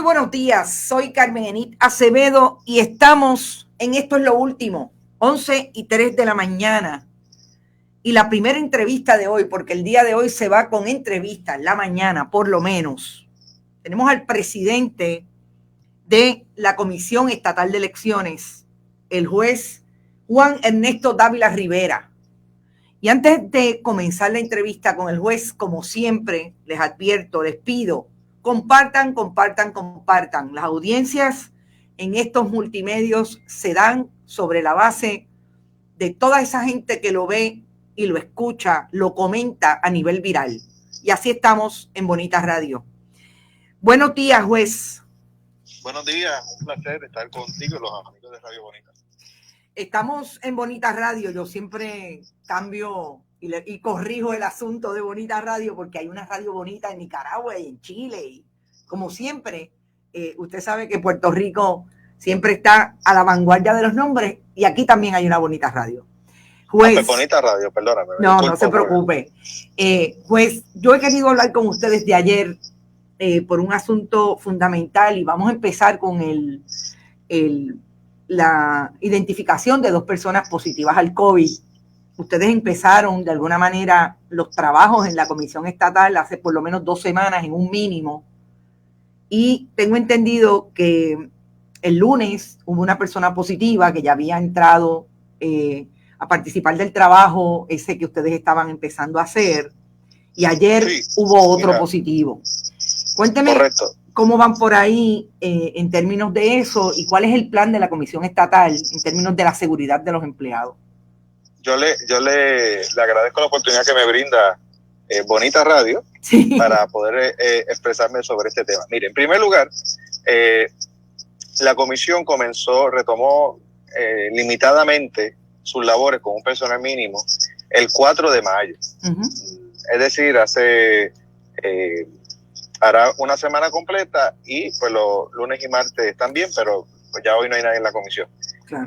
buenos días, soy Carmen Enit Acevedo y estamos en Esto es lo Último, 11:03 de la mañana. Y la primera entrevista de hoy, porque el día de hoy se va con entrevistas, la mañana por lo menos. Tenemos al presidente de la Comisión Estatal de Elecciones, el juez Juan Ernesto Dávila Rivera. Y antes de comenzar la entrevista con el juez, como siempre, les advierto, les pido, compartan. Las audiencias en estos multimedios se dan sobre la base de toda esa gente que lo ve y lo escucha, lo comenta a nivel viral. Y así estamos en Bonita Radio. Buenos días, juez. Buenos días, un placer estar contigo y los amigos de Radio Bonita. Estamos en Bonita Radio. Yo siempre cambio y corrijo el asunto de Bonita Radio porque hay una radio bonita en Nicaragua y en Chile. Y como siempre, usted sabe que Puerto Rico siempre está a la vanguardia de los nombres y aquí también hay una bonita radio. Juez, pues Bonita Radio, perdóname. No se preocupe. Juez, yo he querido hablar con ustedes de ayer por un asunto fundamental y vamos a empezar con la identificación de 2 personas positivas al COVID. Ustedes empezaron de alguna manera los trabajos en la Comisión Estatal hace por lo menos 2 semanas en un mínimo y tengo entendido que el lunes hubo una persona positiva que ya había entrado a participar del trabajo ese que ustedes estaban empezando a hacer y ayer hubo otro positivo. Cuénteme. Correcto. ¿Cómo van por ahí en términos de eso y cuál es el plan de la Comisión Estatal en términos de la seguridad de los empleados? Yo le agradezco la oportunidad que me brinda Bonita Radio para poder expresarme sobre este tema. Mire, en primer lugar, la comisión retomó limitadamente sus labores con un personal mínimo el 4 de mayo. Uh-huh. Es decir, hará una semana completa y pues los lunes y martes también, pero pues ya hoy no hay nadie en la comisión. Claro.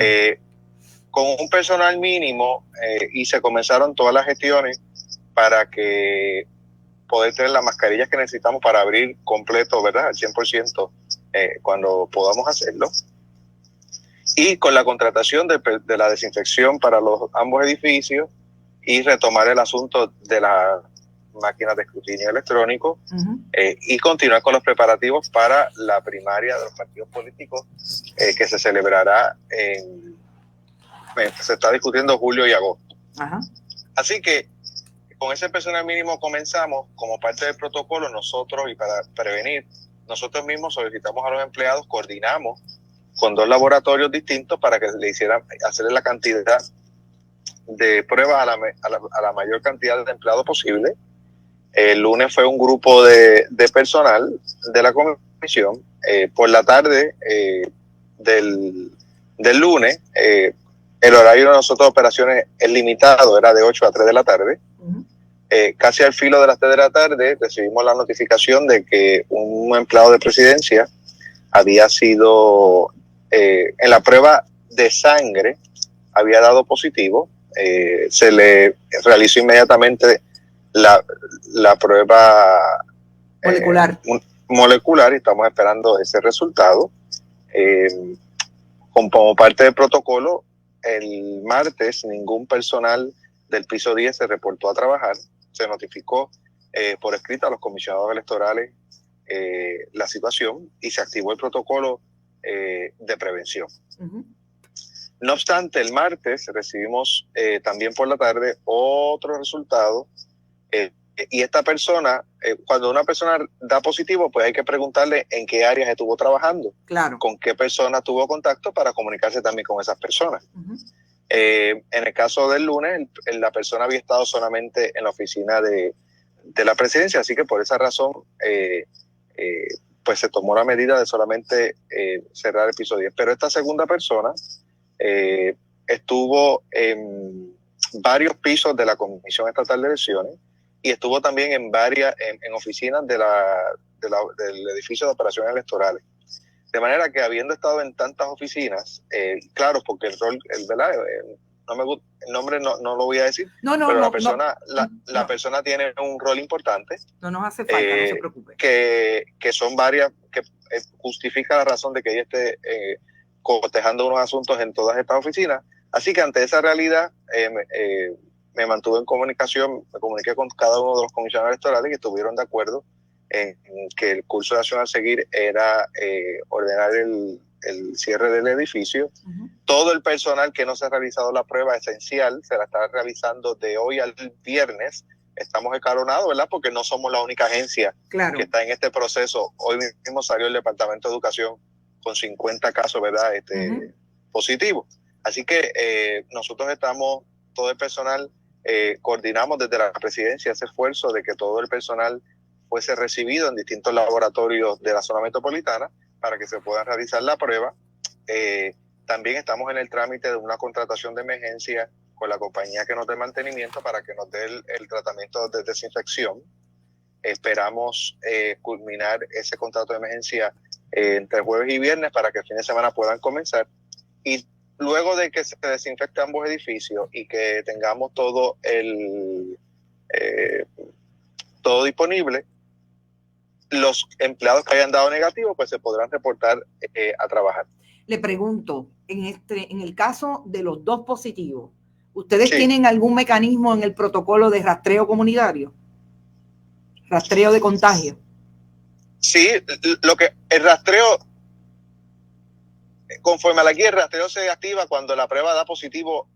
Con un personal mínimo y se comenzaron todas las gestiones para que poder tener las mascarillas que necesitamos para abrir completo, ¿verdad? Al 100% cuando podamos hacerlo. Y con la contratación de la desinfección para ambos edificios y retomar el asunto de la máquinas de escrutinio electrónico. Uh-huh. Y continuar con los preparativos para la primaria de los partidos políticos que se celebrará se está discutiendo julio y agosto. Uh-huh. Así que con ese personal mínimo comenzamos como parte del protocolo nosotros y para prevenir, nosotros mismos solicitamos a los empleados, coordinamos con 2 laboratorios distintos para que le hacerle la cantidad de pruebas a la mayor cantidad de empleados posible. El lunes fue un grupo de personal de la comisión. Por la tarde del lunes, el horario de nosotros de operaciones es limitado, era de 8 a 3 de la tarde. Uh-huh. Casi al filo de las 3 de la tarde recibimos la notificación de que un empleado de presidencia había sido, en la prueba de sangre, había dado positivo. Se le realizó inmediatamente la prueba molecular y estamos esperando ese resultado. Como parte del protocolo, el martes ningún personal del piso 10 se reportó a trabajar. Se notificó por escrito a los comisionados electorales la situación y se activó el protocolo de prevención. Uh-huh. No obstante, el martes recibimos también por la tarde otro resultado. Y esta persona, cuando una persona da positivo, pues hay que preguntarle en qué áreas estuvo trabajando, claro, con qué personas tuvo contacto para comunicarse también con esas personas. Uh-huh. En el caso del lunes, la persona había estado solamente en la oficina de la presidencia, así que por esa razón pues se tomó la medida de solamente cerrar el piso 10. Pero esta segunda persona estuvo en varios pisos de la Comisión Estatal de Elecciones y estuvo también en oficinas del edificio de operaciones electorales. De manera que habiendo estado en tantas oficinas, claro, porque el rol, ¿verdad? no me gusta, el nombre no lo voy a decir, pero la persona tiene un rol importante. No nos hace falta, no se preocupe. Que son varias, que justifica la razón de que ella esté cotejando unos asuntos en todas estas oficinas. Así que ante esa realidad me mantuve en comunicación, me comuniqué con cada uno de los comisionados electorales que estuvieron de acuerdo en que el curso de acción a seguir era ordenar el cierre del edificio. Uh-huh. Todo el personal que no se ha realizado la prueba esencial se la está realizando de hoy al viernes. Estamos escalonados, ¿verdad? Porque no somos la única agencia que está en este proceso. Hoy mismo salió el Departamento de Educación con 50 casos, ¿verdad? Uh-huh. Positivos. Así que nosotros estamos, todo el personal, coordinamos desde la presidencia ese esfuerzo de que todo el personal fuese recibido en distintos laboratorios de la zona metropolitana para que se pueda realizar la prueba. También estamos en el trámite de una contratación de emergencia con la compañía que nos dé mantenimiento para que nos dé el tratamiento de desinfección. Esperamos culminar ese contrato de emergencia entre jueves y viernes para que el fin de semana puedan comenzar. Y luego de que se desinfecte ambos edificios y que tengamos todo todo disponible, los empleados que hayan dado negativo pues se podrán reportar a trabajar. Le pregunto, en el caso de los dos positivos, ¿ustedes tienen algún mecanismo en el protocolo de rastreo comunitario? ¿Rastreo de contagio? Sí, el rastreo, conforme a la guía, el rastreo se activa cuando la prueba da positivo,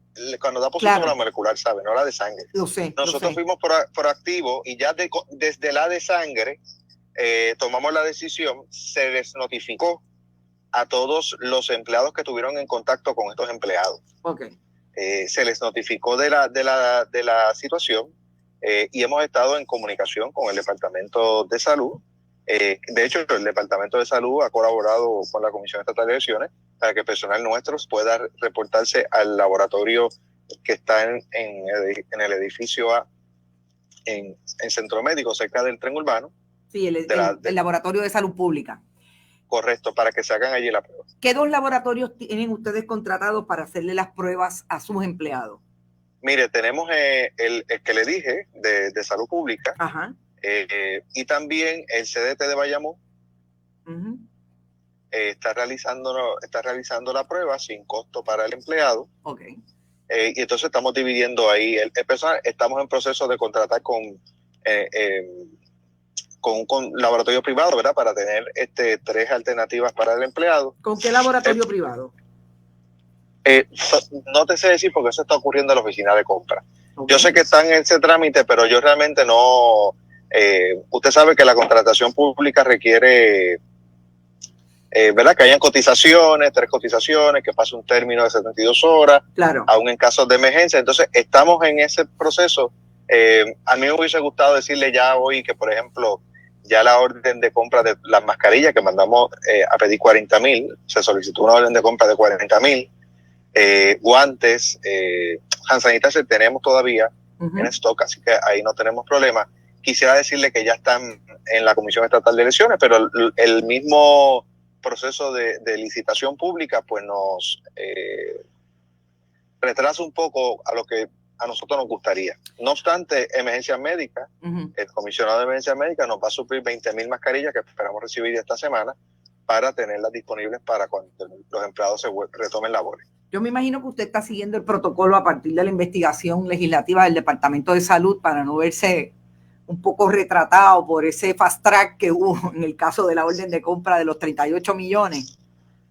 claro, la molecular, ¿sabe? No la de sangre. Lo sé. Nosotros fuimos proactivos y ya desde la de sangre tomamos la decisión, se les notificó a todos los empleados que estuvieron en contacto con estos empleados. Okay. Se les notificó de la situación y hemos estado en comunicación con el Departamento de Salud. De hecho, el Departamento de Salud ha colaborado con la Comisión Estatal de Elecciones para que el personal nuestro pueda reportarse al laboratorio que está en el edificio A, en Centro Médico, cerca del tren urbano. Sí, el Laboratorio de Salud Pública. Correcto, para que se hagan allí la prueba. ¿Qué dos laboratorios tienen ustedes contratados para hacerle las pruebas a sus empleados? Mire, tenemos el que le dije de Salud Pública. Ajá. Y también el CDT de Bayamón. Uh-huh. Está realizando la prueba sin costo para el empleado. Okay. Y entonces estamos dividiendo ahí el personal. Estamos en proceso de contratar con un laboratorio privado, ¿verdad? Para tener 3 alternativas para el empleado. ¿Con qué laboratorio privado? No te sé decir porque eso está ocurriendo en la oficina de compra. Okay. Yo sé que están en ese trámite, pero yo realmente no... usted sabe que la contratación pública requiere, ¿verdad? Que hayan cotizaciones, 3 cotizaciones, que pase un término de 72 horas, claro, aún en casos de emergencia. Entonces, estamos en ese proceso. A mí me hubiese gustado decirle ya hoy que, por ejemplo, ya la orden de compra de las mascarillas que mandamos a pedir 40,000, se solicitó una orden de compra de 40,000, guantes, hand sanitizer tenemos todavía en stock, así que ahí no tenemos problema. Quisiera decirle que ya están en la Comisión Estatal de Elecciones, pero el mismo proceso de licitación pública pues nos retrasa un poco a lo que a nosotros nos gustaría. No obstante, emergencias médicas, el comisionado de emergencias médicas nos va a suplir 20,000 mascarillas que esperamos recibir esta semana para tenerlas disponibles para cuando los empleados se retomen labores. Yo me imagino que usted está siguiendo el protocolo a partir de la investigación legislativa del Departamento de Salud para no verse un poco retratado por ese fast track que hubo en el caso de la orden de compra de los 38 millones.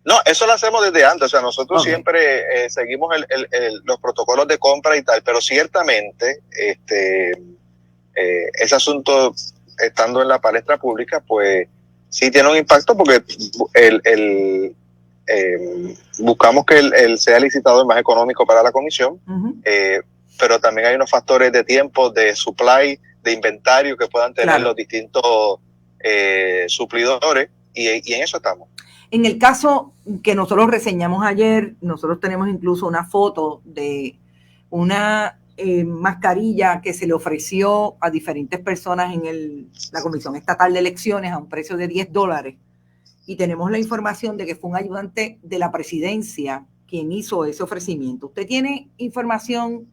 No, eso lo hacemos desde antes, o sea, nosotros siempre seguimos los protocolos de compra y tal, pero ciertamente ese asunto, estando en la palestra pública, pues sí tiene un impacto porque buscamos que el sea licitado más económico para la comisión, pero también hay unos factores de tiempo, de supply, de inventario que puedan tener los distintos suplidores y en eso estamos. En el caso que nosotros reseñamos ayer, nosotros tenemos incluso una foto de una mascarilla que se le ofreció a diferentes personas en la Comisión Estatal de Elecciones a un precio de $10. Y tenemos la información de que fue un ayudante de la presidencia quien hizo ese ofrecimiento. ¿Usted tiene información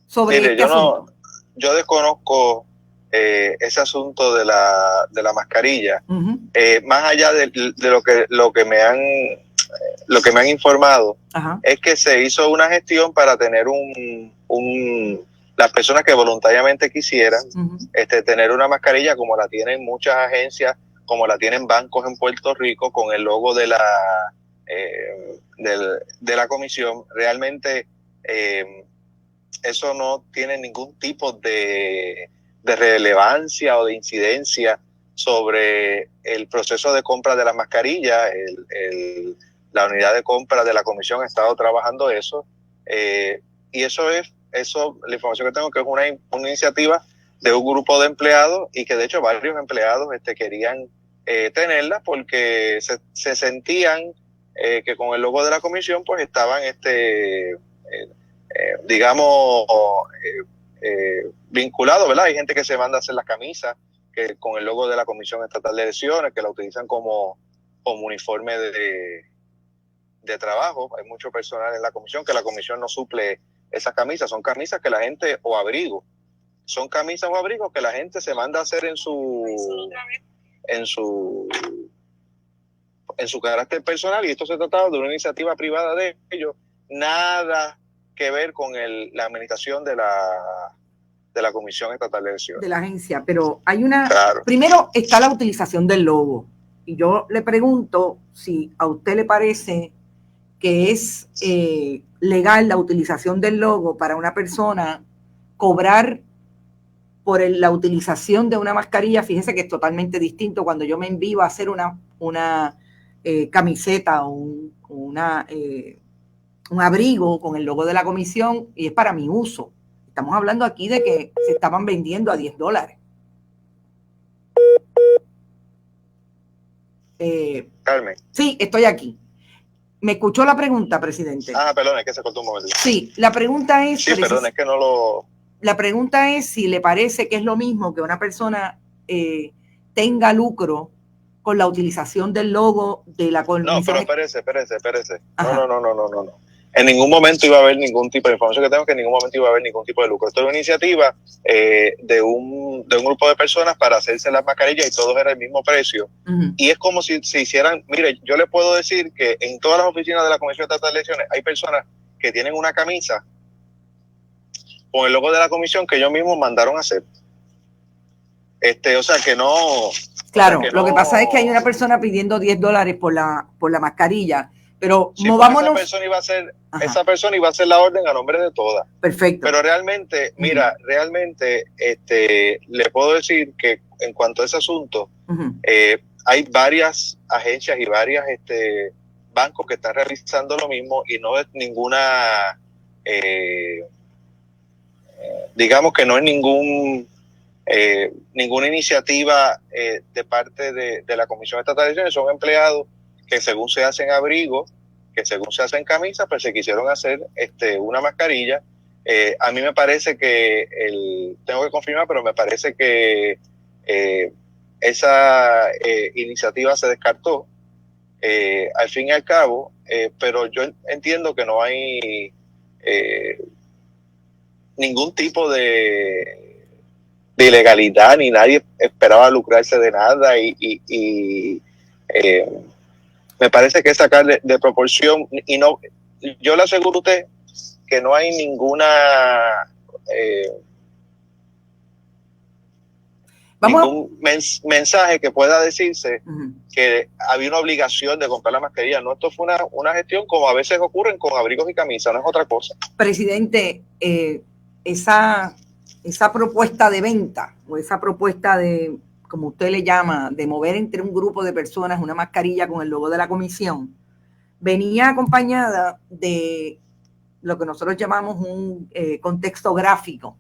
sobre este asunto? Yo desconozco ese asunto de la mascarilla. Más allá de lo que me han informado, es que se hizo una gestión para tener las personas que voluntariamente quisieran tener una mascarilla como la tienen muchas agencias, como la tienen bancos en Puerto Rico, con el logo de la comisión. Realmente eso no tiene ningún tipo de relevancia o de incidencia sobre el proceso de compra de la mascarilla. La unidad de compra de la comisión ha estado trabajando eso, y la información que tengo, que es una iniciativa de un grupo de empleados, y que de hecho varios empleados querían tenerla porque se sentían que con el logo de la comisión pues estaban vinculados, ¿verdad? Hay gente que se manda a hacer las camisas que con el logo de la Comisión Estatal de Elecciones, que la utilizan como uniforme de trabajo. Hay mucho personal en la comisión, que la comisión no suple esas camisas. Son camisas que la gente, o abrigos, son camisas o abrigos que la gente se manda a hacer en su carácter personal, y esto se trataba de una iniciativa privada de ellos, nada que ver con la administración de la Comisión Estatal de Elecciones. De la agencia, pero hay una... Claro. Primero está la utilización del logo, y yo le pregunto si a usted le parece que es legal la utilización del logo para una persona cobrar por la utilización de una mascarilla. Fíjese que es totalmente distinto cuando yo me envío a hacer una camiseta o un abrigo con el logo de la comisión, y es para mi uso. Estamos hablando aquí de que se estaban vendiendo a $10. Carmen. Sí, estoy aquí. ¿Me escuchó la pregunta, presidente? Perdón, es que se cortó un momento. Sí, la pregunta es... Sí, perdón, es que no lo... La pregunta es si le parece que es lo mismo que una persona tenga lucro con la utilización del logo de la comisión. No, pero espérese. No. En ningún momento iba a haber ningún tipo de información que tengo, que en ningún momento iba a haber ningún tipo de lucro. Esto es una iniciativa de un grupo de personas para hacerse las mascarillas, y todos era el mismo precio. Y es como si se hicieran... Mire, yo le puedo decir que en todas las oficinas de la Comisión Estatal de Elecciones hay personas que tienen una camisa con el logo de la comisión que ellos mismos mandaron a hacer. O sea que no... Claro, o sea que lo que pasa es que hay una persona pidiendo $10 por la mascarilla, pero sí, movámonos... Esa persona iba a hacer la orden a nombre de todas. Perfecto. Pero realmente, mira, le puedo decir que en cuanto a ese asunto, hay varias agencias y varias bancos que están realizando lo mismo, y no es ninguna... digamos que no es ninguna iniciativa de parte de la Comisión Estatal de Elecciones. Son empleados que, según se hacen abrigos, que según se hacen camisas, pues se quisieron hacer una mascarilla. A mí me parece que tengo que confirmar, pero me parece que esa iniciativa se descartó al fin y al cabo, pero yo entiendo que no hay ningún tipo de ilegalidad, ni nadie esperaba lucrarse de nada, y me parece que es sacar de proporción, y no, yo le aseguro a usted que no hay ningún mensaje que pueda decirse que había una obligación de comprar la mascarilla. No, esto fue una gestión como a veces ocurren con abrigos y camisas, no es otra cosa. Presidente, esa propuesta de venta, o esa propuesta de, como usted le llama, de mover entre un grupo de personas una mascarilla con el logo de la comisión, venía acompañada de lo que nosotros llamamos un contexto gráfico,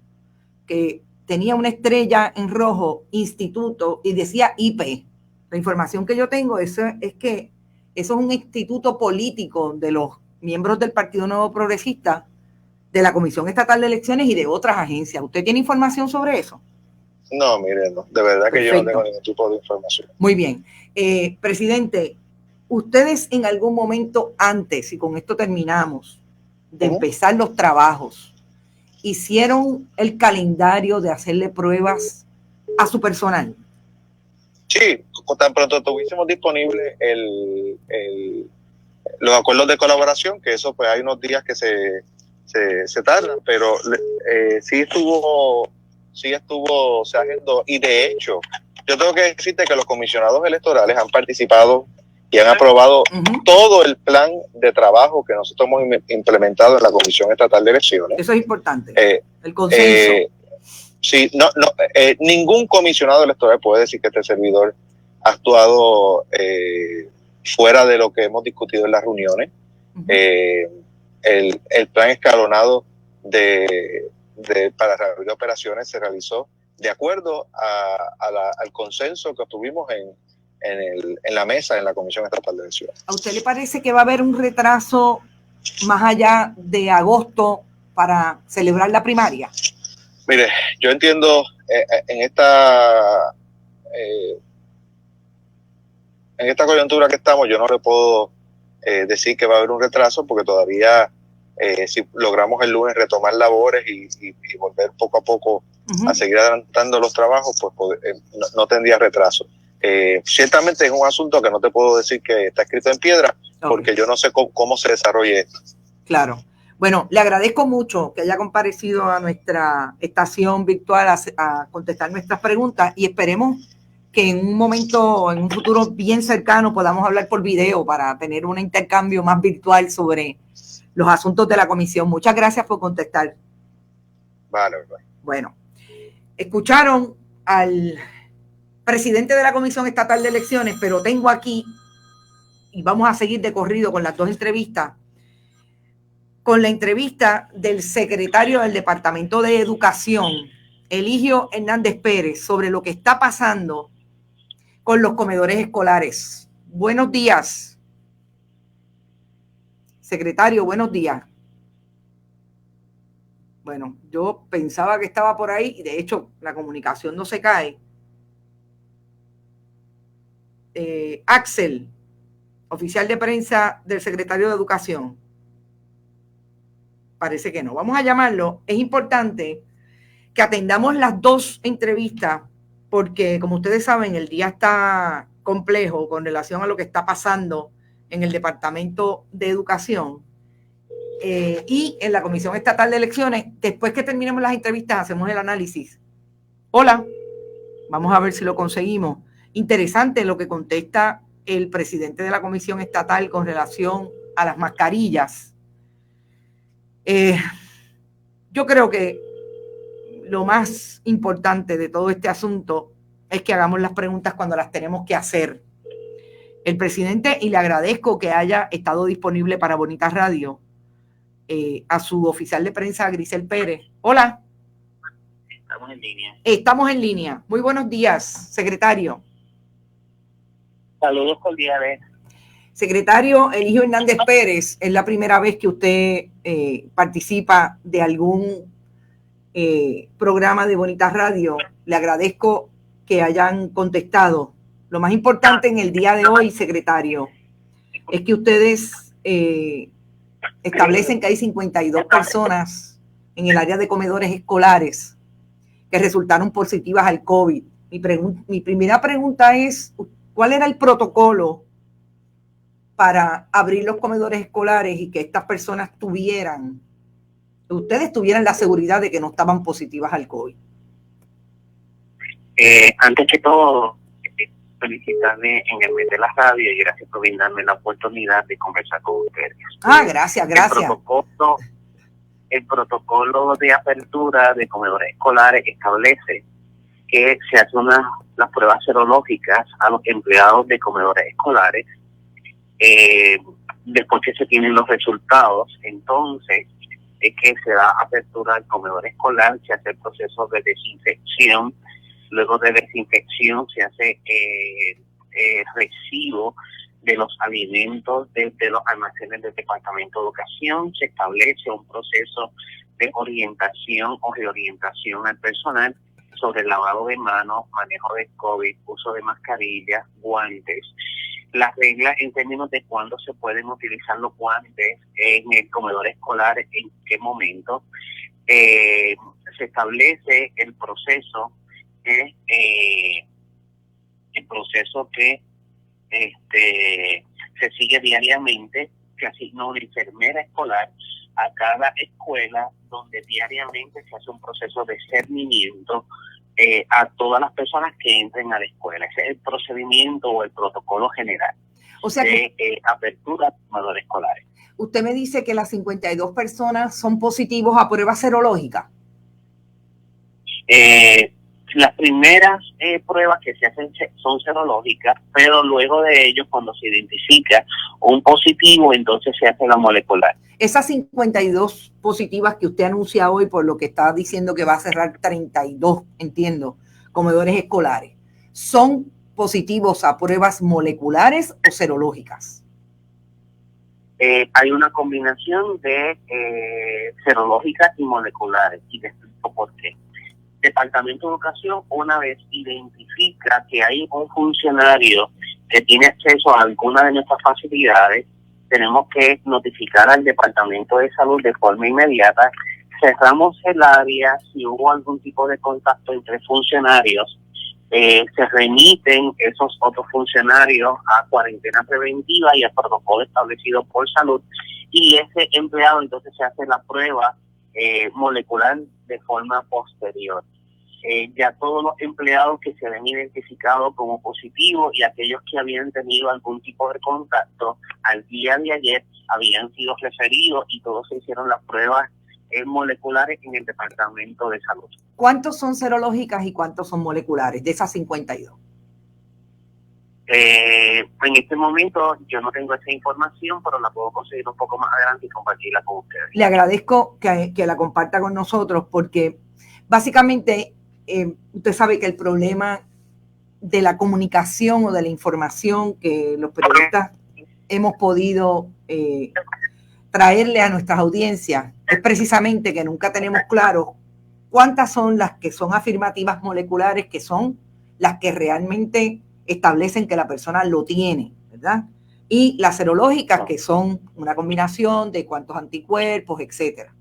que tenía una estrella en rojo, instituto, y decía IP. La información que yo tengo es que eso es un instituto político de los miembros del Partido Nuevo Progresista, de la Comisión Estatal de Elecciones y de otras agencias. ¿Usted tiene información sobre eso? No, mire, no. De verdad. Perfecto. Que yo no tengo ningún tipo de información. Muy bien. Presidente, ustedes en algún momento antes, y con esto terminamos, de empezar los trabajos, hicieron el calendario de hacerle pruebas a su personal? Sí, tan pronto tuviésemos disponible los acuerdos de colaboración, que eso pues hay unos días que se tardan, pero sí estuvo, se agendó, y de hecho, yo tengo que decirte que los comisionados electorales han participado y han aprobado todo el plan de trabajo que nosotros hemos implementado en la Comisión Estatal de Elecciones. Eso es importante, el consenso. Sí, ningún comisionado electoral puede decir que este servidor ha actuado fuera de lo que hemos discutido en las reuniones. El plan escalonado para reabrir operaciones se realizó de acuerdo al consenso que obtuvimos en la mesa, en la Comisión Estatal de Elecciones. ¿A usted le parece que va a haber un retraso más allá de agosto para celebrar la primaria? Mire, yo entiendo en esta coyuntura que estamos, yo no le puedo decir que va a haber un retraso, porque todavía si logramos el lunes retomar labores y volver poco a poco a seguir adelantando los trabajos, pues no tendría retraso. Ciertamente es un asunto que no te puedo decir que está escrito en piedra, porque yo no sé cómo se desarrolle esto. Claro. Bueno, le agradezco mucho que haya comparecido a nuestra estación virtual a contestar nuestras preguntas, y esperemos que en un momento, en un futuro bien cercano, podamos hablar por video para tener un intercambio más virtual sobre los asuntos de la comisión. Muchas gracias por contestar. Vale. Bueno, escucharon al presidente de la Comisión Estatal de Elecciones, pero tengo aquí, y vamos a seguir de corrido con las dos entrevistas, con la entrevista del secretario del Departamento de Educación, Eligio Hernández Pérez, sobre lo que está pasando con los comedores escolares. Buenos días, secretario, buenos días. Bueno, yo pensaba que estaba por ahí y de hecho la comunicación no se cae. Axel, oficial de prensa del secretario de Educación. Parece que no. Vamos a llamarlo. Es importante que atendamos las dos entrevistas porque, como ustedes saben, el día está complejo con relación a lo que está pasando en el Departamento de Educación y en la Comisión Estatal de Elecciones. Después que terminemos las entrevistas, hacemos el análisis. Hola, vamos a ver si lo conseguimos. Interesante lo que contesta el presidente de la Comisión Estatal con relación a las mascarillas. Yo creo que lo más importante de todo este asunto es que hagamos las preguntas cuando las tenemos que hacer. El presidente, y le agradezco que haya estado disponible para Bonita Radio, a su oficial de prensa, Grisel Pérez. Hola. Estamos en línea. Estamos en línea. Muy buenos días, secretario. Saludos cordiales. Secretario Eligio Hernández Pérez, es la primera vez que usted participa de algún programa de Bonita Radio. Le agradezco que hayan contestado. Lo más importante en el día de hoy, secretario, es que ustedes establecen que hay 52 personas en el área de comedores escolares que resultaron positivas al COVID. Mi primera pregunta es, ¿cuál era el protocolo para abrir los comedores escolares y que estas personas ustedes tuvieran la seguridad de que no estaban positivas al COVID? Antes que todo, felicitarme en el mes de la radio y gracias por brindarme la oportunidad de conversar con ustedes. Gracias. El protocolo de apertura de comedores escolares establece que se hacen las pruebas serológicas a los empleados de comedores escolares. Después que se tienen los resultados, entonces es que se da apertura al comedor escolar, se hace el proceso de desinfección. Luego de desinfección se hace recibo de los alimentos desde los almacenes del Departamento de Educación. Se establece un proceso de orientación o reorientación al personal sobre el lavado de manos, manejo de COVID, uso de mascarillas, guantes. Las reglas en términos de cuándo se pueden utilizar los guantes en el comedor escolar, en qué momento. Se establece el proceso que se sigue diariamente, que asigna una enfermera escolar a cada escuela, donde diariamente se hace un proceso de cernimiento a todas las personas que entren a la escuela. Ese es el procedimiento o el protocolo general, o sea, de apertura de comedores escolares. Usted me dice que las 52 personas son positivos a prueba serológica. Las primeras pruebas que se hacen son serológicas, pero luego de ello, cuando se identifica un positivo, entonces se hace la molecular. Esas 52 positivas que usted anuncia hoy, por lo que está diciendo que va a cerrar 32, entiendo, comedores escolares, ¿son positivos a pruebas moleculares o serológicas? Hay una combinación de serológicas y moleculares, y te explico por qué. Departamento de Educación, una vez identifica que hay un funcionario que tiene acceso a alguna de nuestras facilidades, tenemos que notificar al Departamento de Salud de forma inmediata, cerramos el área. Si hubo algún tipo de contacto entre funcionarios, se remiten esos otros funcionarios a cuarentena preventiva y al protocolo establecido por salud, y ese empleado entonces se hace la prueba molecular de forma posterior. Ya todos los empleados que se habían identificado como positivos y aquellos que habían tenido algún tipo de contacto al día de ayer habían sido referidos, y todos se hicieron las pruebas moleculares en el Departamento de Salud. ¿Cuántos son serológicas y cuántos son moleculares de esas 52? En este momento yo no tengo esa información, pero la puedo conseguir un poco más adelante y compartirla con ustedes. Le agradezco que la comparta con nosotros, porque básicamente usted sabe que el problema de la comunicación o de la información que los periodistas hemos podido traerle a nuestras audiencias es precisamente que nunca tenemos claro cuántas son las que son afirmativas moleculares, que son las que realmente establecen que la persona lo tiene, ¿verdad? Y las serológicas, que son una combinación de cuántos anticuerpos, etcétera.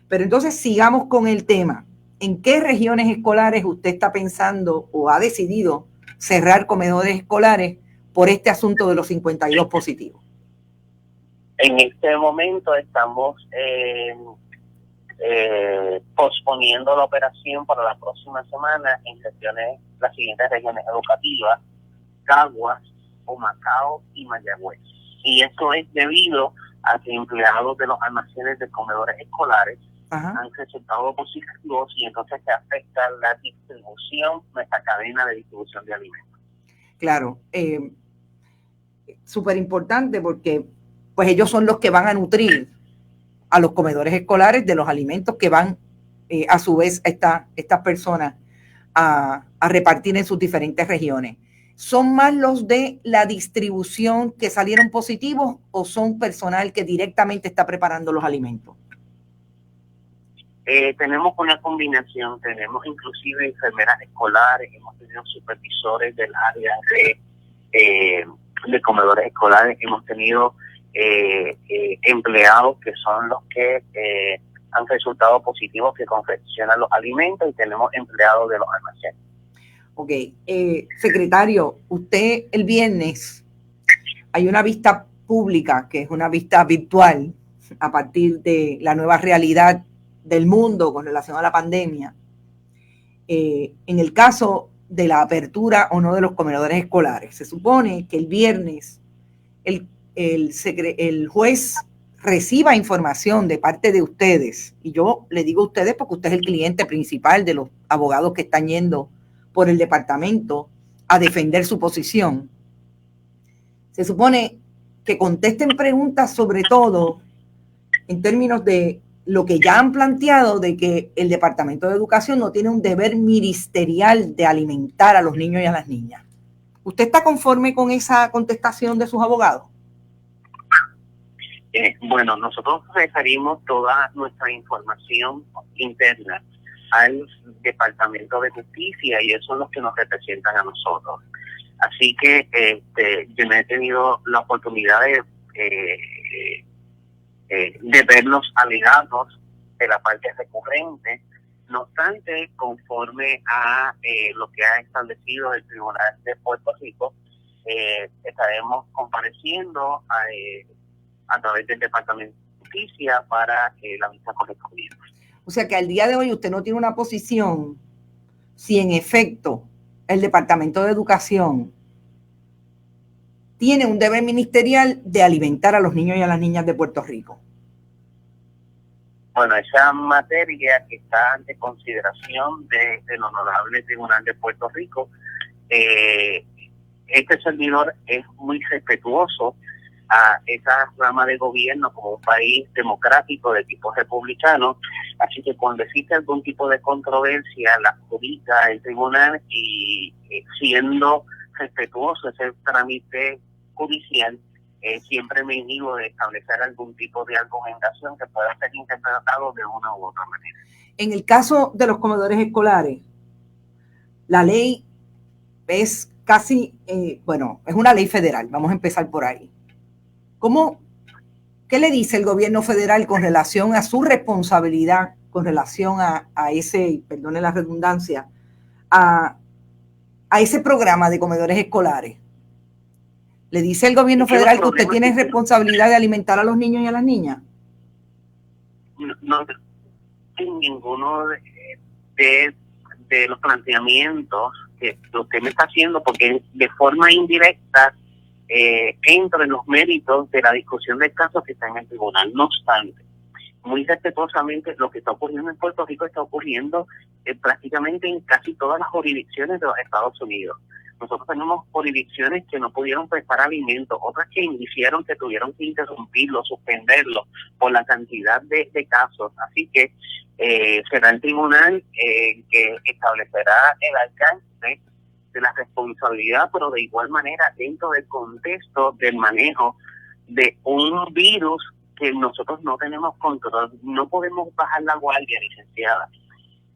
Pero entonces sigamos con el tema. ¿En qué regiones escolares usted está pensando o ha decidido cerrar comedores escolares por este asunto de los 52 positivos? En este momento estamos posponiendo la operación para la próxima semana en las siguientes regiones educativas: Caguas, Humacao y Mayagüez. Y esto es debido a que empleados de los almacenes de comedores escolares han resultado positivos, y entonces se afecta la distribución, nuestra cadena de distribución de alimentos. Claro, súper importante, porque pues ellos son los que van a nutrir a los comedores escolares de los alimentos que van a su vez estas personas a repartir en sus diferentes regiones. ¿Son más los de la distribución que salieron positivos o son personal que directamente está preparando los alimentos? Tenemos una combinación, tenemos inclusive enfermeras escolares, hemos tenido supervisores del área de comedores escolares, hemos tenido empleados que son los que han resultado positivos, que confeccionan los alimentos, y tenemos empleados de los almacenes. Ok, secretario, usted el viernes hay una vista pública, que es una vista virtual a partir de la nueva realidad del mundo con relación a la pandemia. En el caso de la apertura o no de los comedores escolares, se supone que el viernes el juez reciba información de parte de ustedes, y yo le digo a ustedes porque usted es el cliente principal de los abogados que están yendo por el departamento a defender su posición. Se supone que contesten preguntas, sobre todo en términos de lo que ya han planteado, de que el Departamento de Educación no tiene un deber ministerial de alimentar a los niños y a las niñas. ¿Usted está conforme con esa contestación de sus abogados? Bueno, nosotros referimos toda nuestra información interna al Departamento de Justicia, y eso es lo que nos representan a nosotros. Así que yo no he tenido la oportunidad de ver los alegatos de la parte recurrente. No obstante, conforme a lo que ha establecido el Tribunal de Puerto Rico, estaremos compareciendo a través del Departamento de Justicia para la vista correspondiente. O sea que al día de hoy usted no tiene una posición si en efecto el Departamento de Educación tiene un deber ministerial de alimentar a los niños y a las niñas de Puerto Rico. Bueno, esa materia que está ante consideración del Honorable Tribunal de Puerto Rico, este servidor es muy respetuoso a esa rama de gobierno como un país democrático de tipo republicano, así que cuando existe algún tipo de controversia la adjudica el tribunal y siendo respetuoso ese trámite judicial, siempre me inhibo de establecer algún tipo de argumentación que pueda ser interpretado de una u otra manera. En el caso de los comedores escolares, la ley es casi, es una ley federal, vamos a empezar por ahí. ¿Qué le dice el gobierno federal con relación a su responsabilidad, con relación a ese, perdone la redundancia, a ese programa de comedores escolares? ¿Le dice el gobierno federal que usted tiene responsabilidad de alimentar a los niños y a las niñas? No, en ninguno de los planteamientos que usted me está haciendo, porque de forma indirecta entro en los méritos de la discusión del caso que está en el tribunal. No obstante, muy respetuosamente, lo que está ocurriendo en Puerto Rico está ocurriendo prácticamente en casi todas las jurisdicciones de los Estados Unidos. Nosotros tenemos jurisdicciones que no pudieron prestar alimentos, otras que iniciaron que tuvieron que interrumpirlo, suspenderlo por la cantidad de casos. Así que será el tribunal que establecerá el alcance de la responsabilidad, pero de igual manera dentro del contexto del manejo de un virus que nosotros no tenemos control. No podemos bajar la guardia, licenciada.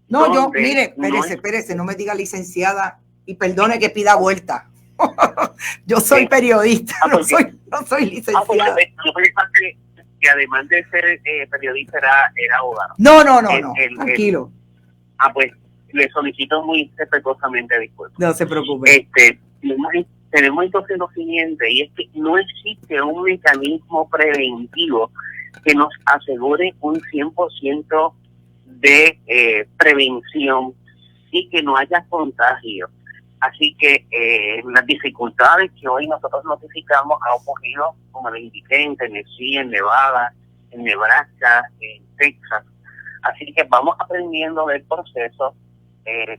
No, mire, espérese, no me diga licenciada y perdone que pida vuelta. Yo soy periodista, no soy licenciada. Que además de ser periodista era abogado. No, tranquilo. Pues le solicito muy respetuosamente disculpas. No se preocupe. Tenemos entonces lo siguiente, y es que no existe un mecanismo preventivo que nos asegure un 100% de prevención y que no haya contagio. Así que las dificultades que hoy nosotros notificamos ha ocurrido, como les indiqué, en Tennessee, en Nevada, en Nebraska, en Texas. Así que vamos aprendiendo del proceso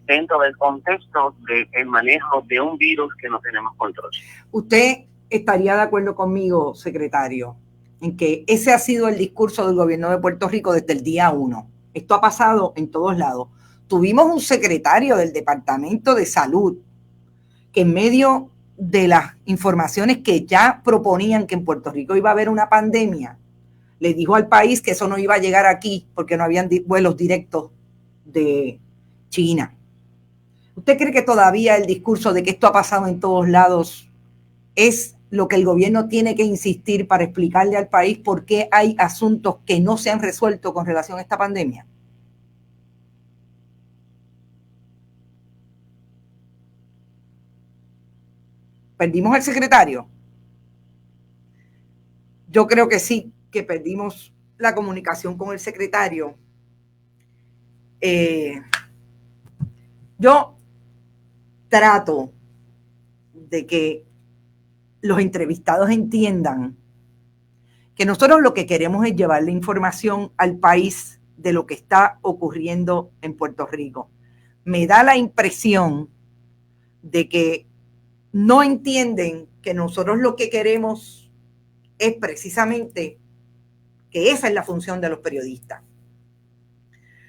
dentro del contexto del manejo de un virus que no tenemos control. ¿Usted estaría de acuerdo conmigo, secretario, en que ese ha sido el discurso del gobierno de Puerto Rico desde el día 1? Esto ha pasado en todos lados. Tuvimos un secretario del Departamento de Salud que en medio de las informaciones que ya proponían que en Puerto Rico iba a haber una pandemia, le dijo al país que eso no iba a llegar aquí porque no habían vuelos directos de China. ¿Usted cree que todavía el discurso de que esto ha pasado en todos lados es lo que el gobierno tiene que insistir para explicarle al país por qué hay asuntos que no se han resuelto con relación a esta pandemia? ¿Perdimos al secretario? Yo creo que sí, que perdimos la comunicación con el secretario. Yo trato de que los entrevistados entiendan que nosotros lo que queremos es llevar la información al país de lo que está ocurriendo en Puerto Rico. Me da la impresión de que no entienden que nosotros lo que queremos es precisamente que esa es la función de los periodistas.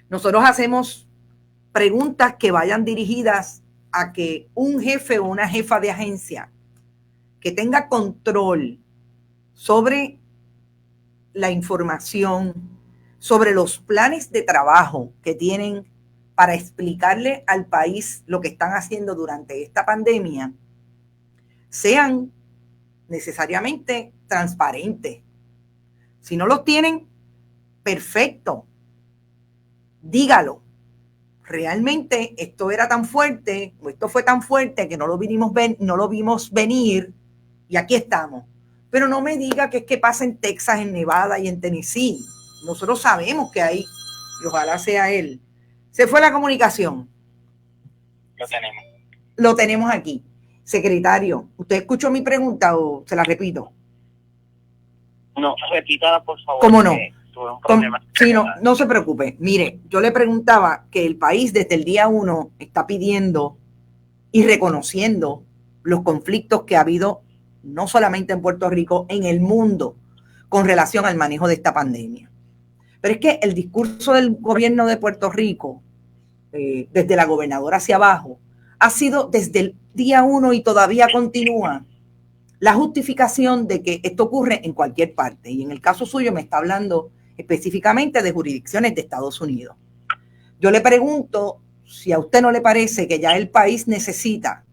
Nosotros hacemos preguntas que vayan dirigidas a que un jefe o una jefa de agencia que tenga control sobre la información, sobre los planes de trabajo que tienen para explicarle al país lo que están haciendo durante esta pandemia, sean necesariamente transparentes. Si no los tienen, perfecto, dígalo. Realmente esto era tan fuerte, o esto fue tan fuerte que no lo vimos venir y aquí estamos. Pero no me diga que es que pasa en Texas, en Nevada y en Tennessee. Nosotros sabemos que hay, y ojalá sea él. Se fue la comunicación. Lo tenemos aquí. Secretario, ¿usted escuchó mi pregunta o se la repito? No, repítala, por favor. ¿Cómo no? Sí, no se preocupe. Mire, yo le preguntaba que el país desde el día 1 está pidiendo y reconociendo los conflictos que ha habido no solamente en Puerto Rico, en el mundo con relación al manejo de esta pandemia. Pero es que el discurso del gobierno de Puerto Rico, desde la gobernadora hacia abajo, ha sido desde el día 1 y todavía continúa la justificación de que esto ocurre en cualquier parte. Y en el caso suyo me está hablando específicamente de jurisdicciones de Estados Unidos. Yo le pregunto si a usted no le parece que ya el país necesita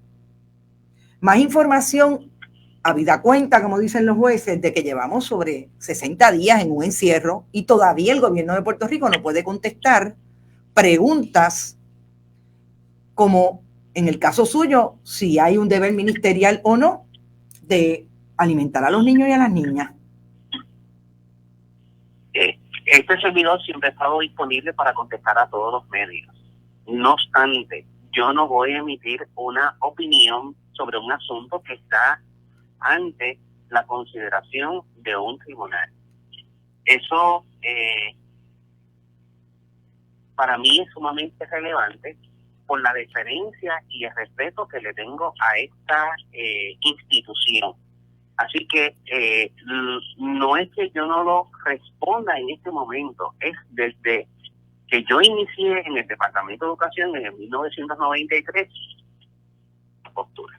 más información, habida cuenta, como dicen los jueces, de que llevamos sobre 60 días en un encierro y todavía el gobierno de Puerto Rico no puede contestar preguntas como en el caso suyo, si hay un deber ministerial o no de alimentar a los niños y a las niñas. Este servidor siempre ha estado disponible para contestar a todos los medios. No obstante, yo no voy a emitir una opinión sobre un asunto que está ante la consideración de un tribunal. Eso para mí es sumamente relevante por la deferencia y el respeto que le tengo a esta institución. Así que no es que yo no lo responda en este momento, es desde que yo inicié en el Departamento de Educación en el 1993 la postura.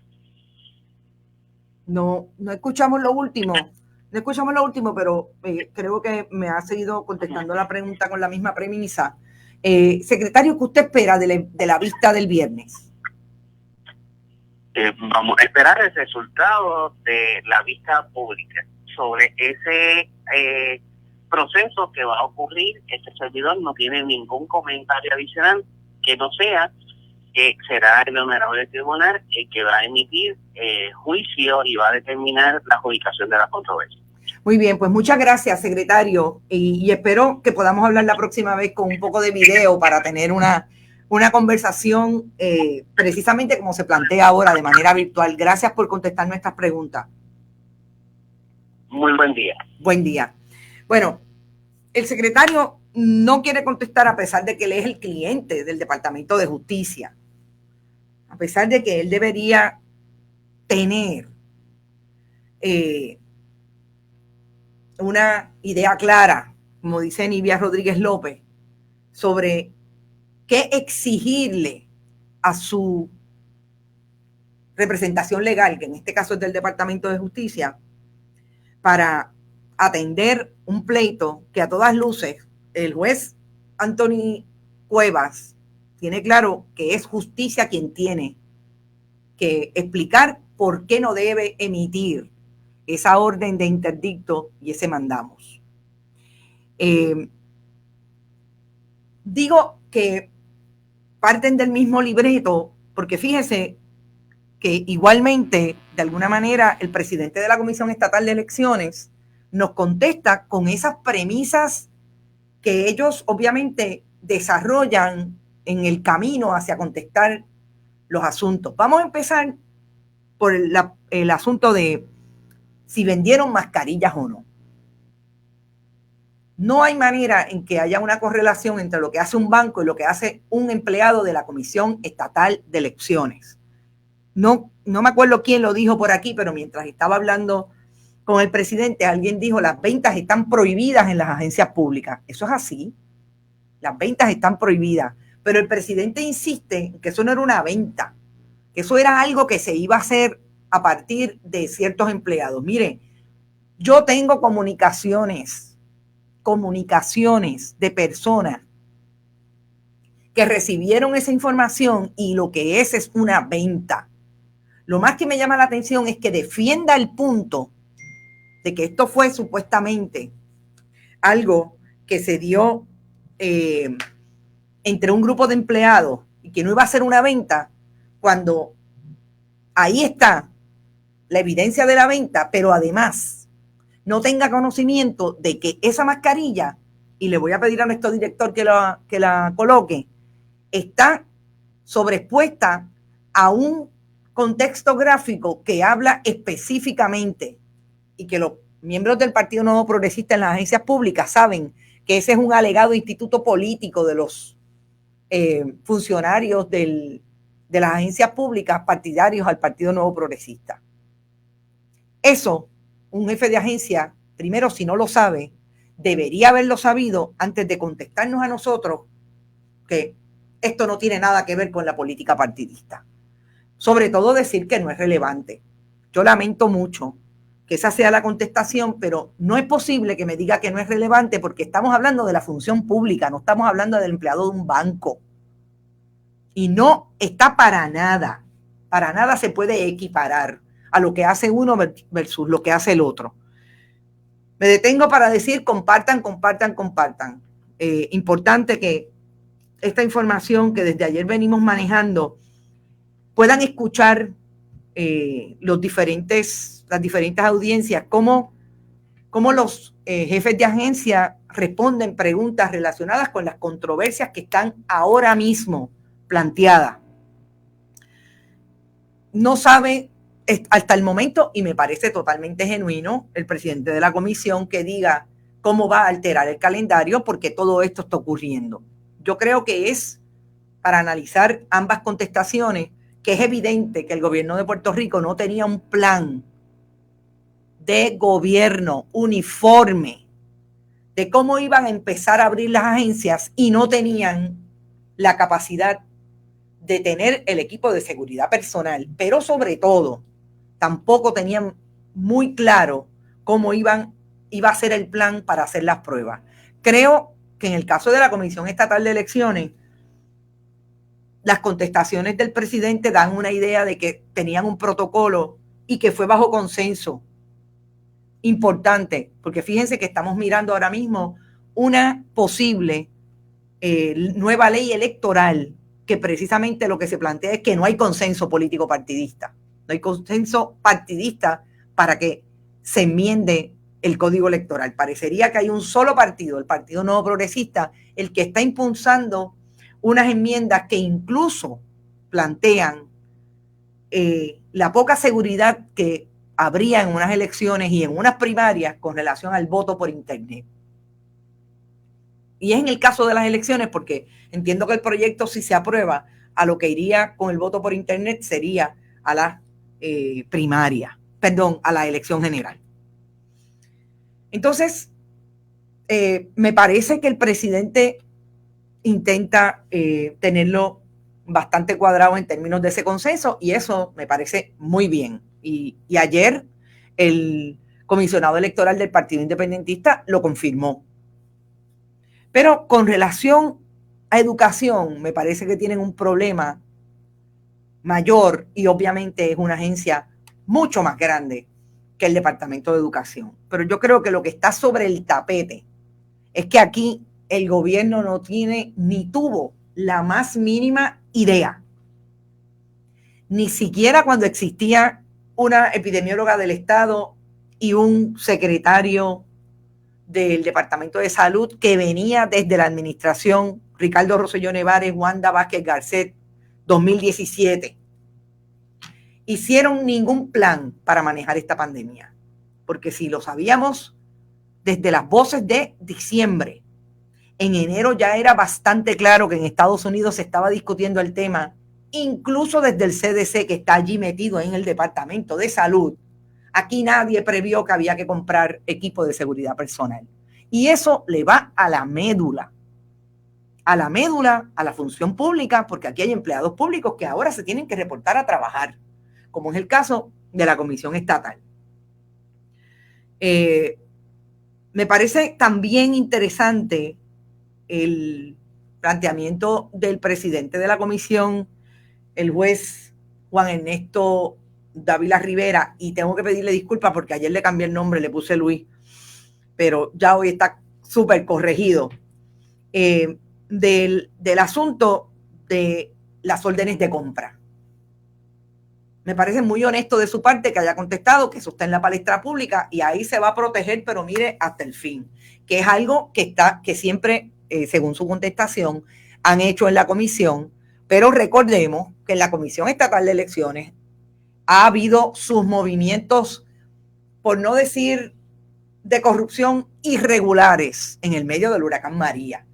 No escuchamos lo último, pero creo que me ha seguido contestando la pregunta con la misma premisa. Secretario, ¿qué usted espera de la vista del viernes? Vamos a esperar el resultado de la vista pública sobre ese proceso que va a ocurrir. Este servidor no tiene ningún comentario adicional que no sea que será el honorable tribunal el que va a emitir juicio y va a determinar la adjudicación de la controversia. Muy bien, pues muchas gracias, secretario, y espero que podamos hablar la próxima vez con un poco de video para tener una conversación precisamente como se plantea ahora de manera virtual. Gracias por contestar nuestras preguntas. Muy buen día. Buen día. Bueno, el secretario no quiere contestar a pesar de que él es el cliente del Departamento de Justicia, a pesar de que él debería tener una idea clara, como dice Nivia Rodríguez López, sobre qué exigirle a su representación legal, que en este caso es del Departamento de Justicia, para atender un pleito que a todas luces el juez Anthony Cuevas tiene claro que es justicia quien tiene que explicar por qué no debe emitir esa orden de interdicto y ese mandamos. Digo que parten del mismo libreto porque fíjese que igualmente, de alguna manera, el presidente de la Comisión Estatal de Elecciones nos contesta con esas premisas que ellos obviamente desarrollan en el camino hacia contestar los asuntos. Vamos a empezar por el asunto de si vendieron mascarillas o no. No hay manera en que haya una correlación entre lo que hace un banco y lo que hace un empleado de la Comisión Estatal de Elecciones. No me acuerdo quién lo dijo por aquí, pero mientras estaba hablando con el presidente, alguien dijo, las ventas están prohibidas en las agencias públicas. Eso es así. Las ventas están prohibidas. Pero el presidente insiste en que eso no era una venta, que eso era algo que se iba a hacer a partir de ciertos empleados. Mire, yo tengo comunicaciones de personas que recibieron esa información y lo que es una venta. Lo más que me llama la atención es que defienda el punto de que esto fue supuestamente algo que se dio entre un grupo de empleados y que no iba a ser una venta, cuando ahí está la evidencia de la venta, pero además no tenga conocimiento de que esa mascarilla, y le voy a pedir a nuestro director que la coloque, está sobreexpuesta a un contexto gráfico que habla específicamente, y que los miembros del Partido Nuevo Progresista en las agencias públicas saben que ese es un alegado instituto político de los funcionarios de las agencias públicas partidarios al Partido Nuevo Progresista. Eso, un jefe de agencia, primero, si no lo sabe, debería haberlo sabido antes de contestarnos a nosotros que esto no tiene nada que ver con la política partidista. Sobre todo decir que no es relevante. Yo lamento mucho que esa sea la contestación, pero no es posible que me diga que no es relevante, porque estamos hablando de la función pública, no estamos hablando del empleado de un banco. Y no está para nada se puede equiparar a lo que hace uno versus lo que hace el otro. Me detengo para decir compartan. Importante que esta información que desde ayer venimos manejando puedan escuchar las diferentes audiencias, cómo los jefes de agencia responden preguntas relacionadas con las controversias que están ahora mismo planteadas. No sabe hasta el momento, y me parece totalmente genuino, el presidente de la comisión que diga cómo va a alterar el calendario, porque todo esto está ocurriendo. Yo creo que es para analizar ambas contestaciones, que es evidente que el gobierno de Puerto Rico no tenía un plan de gobierno uniforme de cómo iban a empezar a abrir las agencias, y no tenían la capacidad de tener el equipo de seguridad personal, pero sobre todo tampoco tenían muy claro cómo iba a ser el plan para hacer las pruebas. Creo que en el caso de la Comisión Estatal de Elecciones, las contestaciones del presidente dan una idea de que tenían un protocolo y que fue bajo consenso. Importante, porque fíjense que estamos mirando ahora mismo una posible nueva ley electoral, que precisamente lo que se plantea es que no hay consenso político partidista. No hay consenso partidista para que se enmiende el código electoral. Parecería que hay un solo partido, el Partido Nuevo Progresista, el que está impulsando unas enmiendas que incluso plantean la poca seguridad que habría en unas elecciones y en unas primarias con relación al voto por internet. Y es en el caso de las elecciones, porque entiendo que el proyecto, si se aprueba, a lo que iría con el voto por internet sería a la a la elección general. Entonces, me parece que el presidente intenta tenerlo bastante cuadrado en términos de ese consenso, y eso me parece muy bien. Y ayer el comisionado electoral del Partido Independentista lo confirmó. Pero con relación a educación, me parece que tienen un problema mayor, y obviamente es una agencia mucho más grande que el Departamento de Educación. Pero yo creo que lo que está sobre el tapete es que aquí el gobierno no tiene ni tuvo la más mínima idea. Ni siquiera cuando existía una epidemióloga del Estado y un secretario del Departamento de Salud que venía desde la administración Ricardo Rosselló Nevares, Wanda Vázquez Garcet, 2017. Hicieron ningún plan para manejar esta pandemia, porque si lo sabíamos desde las voces de diciembre, en enero ya era bastante claro que en Estados Unidos se estaba discutiendo el tema, incluso desde el CDC, que está allí metido en el Departamento de Salud. Aquí nadie previó que había que comprar equipo de seguridad personal. Y eso le va a la médula, a la función pública, porque aquí hay empleados públicos que ahora se tienen que reportar a trabajar, como es el caso de la Comisión Estatal. Me parece también interesante el planteamiento del presidente de la comisión, el juez Juan Ernesto Dávila Rivera, y tengo que pedirle disculpas porque ayer le cambié el nombre, le puse Luis, pero ya hoy está súper corregido, del asunto de las órdenes de compra. Me parece muy honesto de su parte que haya contestado que eso está en la palestra pública y ahí se va a proteger, pero mire, hasta el fin, que es algo que siempre, según su contestación, han hecho en la comisión, pero recordemos que en la Comisión Estatal de Elecciones ha habido sus movimientos, por no decir de corrupción, irregulares en el medio del huracán María.